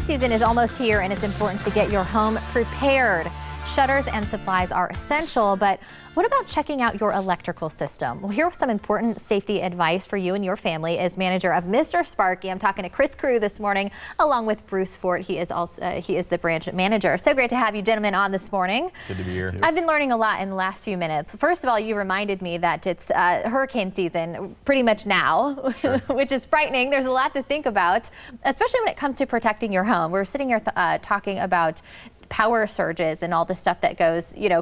season is almost here, and it's important to get your home prepared. Shutters and supplies are essential, but what about checking out your electrical system? Well, here with some important safety advice for you and your family is manager of Mr. Sparky. I'm talking to Chris Crew this morning, along with Bruce Fort. He is the branch manager. So great to have you gentlemen on this morning. Good to be here. I've been learning a lot in the last few minutes. First of all, you reminded me that it's hurricane season pretty much now, sure. Which is frightening. There's a lot to think about, especially when it comes to protecting your home. We're sitting here talking about power surges and all the stuff that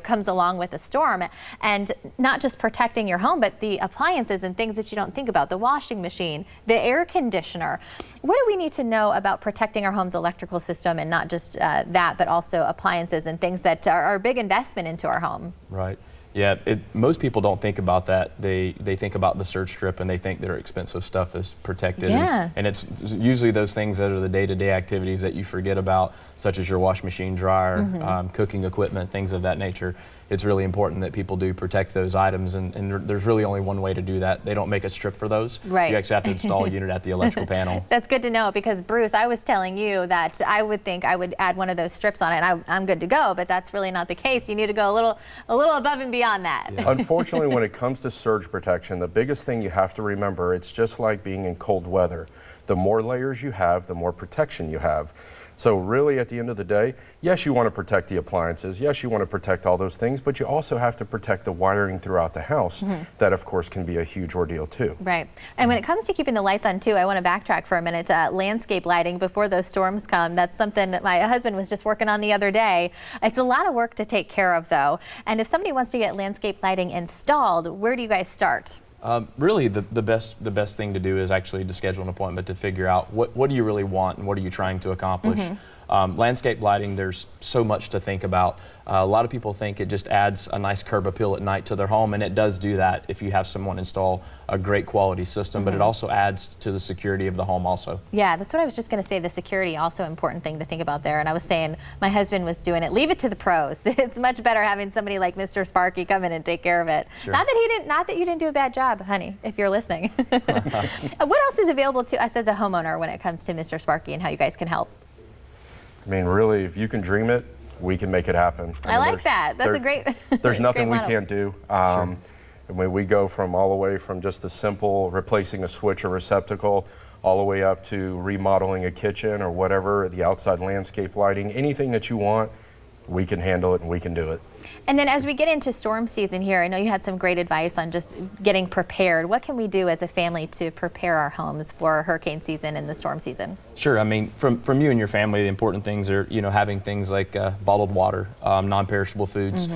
comes along with a storm, and not just protecting your home, but the appliances and things that you don't think about, the washing machine, the air conditioner. What do we need to know about protecting our home's electrical system, and not just that, but also appliances and things that are a big investment into our home? Right. Yeah, most people don't think about that. They think about the surge strip, and they think their expensive stuff is protected. Yeah. And it's usually those things that are the day-to-day activities that you forget about, such as your wash machine, dryer, cooking equipment, things of that nature. It's really important that people do protect those items, and there's really only one way to do that. They don't make a strip for those. Right. You actually have to install a unit at the electrical panel. That's good to know, because Bruce, I was telling you that I would think I would add one of those strips on it, and I'm good to go, but that's really not the case. You need to go a little above and beyond that. Yeah. Unfortunately, when it comes to surge protection, the biggest thing you have to remember, it's just like being in cold weather. The more layers you have, the more protection you have. So really, at the end of the day, yes, you want to protect the appliances, yes, you want to protect all those things, but you also have to protect the wiring throughout the house. That, of course, can be a huge ordeal too. Right. And when it comes to keeping the lights on too, I want to backtrack for a minute. Landscape lighting before those storms come, that's something that my husband was just working on the other day. It's a lot of work to take care of, though. And if somebody wants to get landscape lighting installed, where do you guys start? Really, the best thing to do is actually to schedule an appointment to figure out what do you really want and what are you trying to accomplish. Landscape lighting, there's so much to think about. A lot of people think it just adds a nice curb appeal at night to their home, and it does do that if you have someone install a great quality system, but it also adds to the security of the home also. Yeah, that's what I was just going to say. The security, also important thing to think about there. And I was saying my husband was doing it. Leave it to the pros. It's much better having somebody like Mr. Sparky come in and take care of it. Sure. Not that you didn't do a bad job, honey, if you're listening. What else is available to us as a homeowner when it comes to Mr. Sparky and how you guys can help? I mean, really, if you can dream it, we can make it happen. I like that. That's a great There's nothing great we can't do. Sure. When we go from all the way from just the simple replacing a switch or receptacle, all the way up to remodeling a kitchen or whatever, the outside landscape lighting, anything that you want, we can handle it and we can do it. And then as we get into storm season here, I know you had some great advice on just getting prepared. What can we do as a family to prepare our homes for hurricane season and the storm season? Sure. I mean, from you and your family, the important things are, having things like bottled water, non-perishable foods,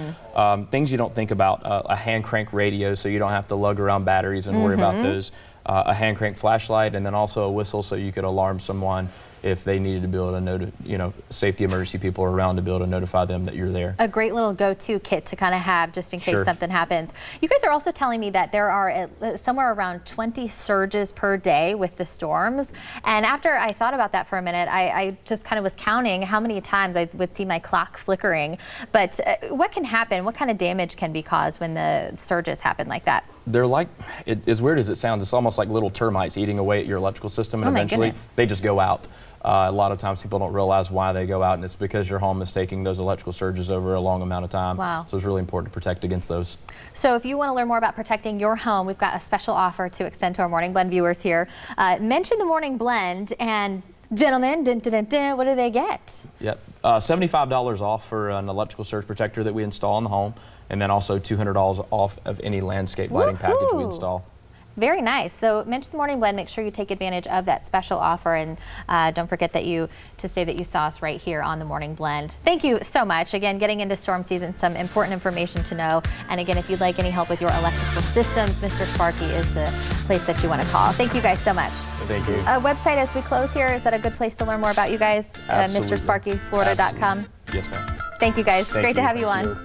things you don't think about, a hand crank radio so you don't have to lug around batteries and worry about those, a hand crank flashlight, and then also a whistle so you could alarm someone if they needed to be able to safety emergency people around to be able to notify them that you're there. A great little go-to kit to kind of have just in case Sure. something happens. You guys are also telling me that there are somewhere around 20 surges per day with the storms. And after I thought about that for a minute, I just kind of was counting how many times I would see my clock flickering. But what can happen? What kind of damage can be caused when the surges happen like that? They're like, as weird as it sounds, it's almost like little termites eating away at your electrical system, and eventually they just go out. A lot of times people don't realize why they go out, and it's because your home is taking those electrical surges over a long amount of time. Wow. So it's really important to protect against those. So if you want to learn more about protecting your home, we've got a special offer to extend to our Morning Blend viewers here. Mention the Morning Blend, and gentlemen, what do they get? Yep, $75 off for an electrical surge protector that we install in the home, and then also $200 off of any landscape lighting package we install. Very nice. So mention the Morning Blend. Make sure you take advantage of that special offer, and don't forget to say that you saw us right here on the Morning Blend. Thank you so much. Again, getting into storm season, some important information to know. And again, if you'd like any help with your electrical systems, Mr. Sparky is the place that you want to call. Thank you guys so much. Thank you. Website as we close here, is that a good place to learn more about you guys? Absolutely. MrSparkyFlorida.com. Yes, ma'am. Thank you guys. Great to have you on.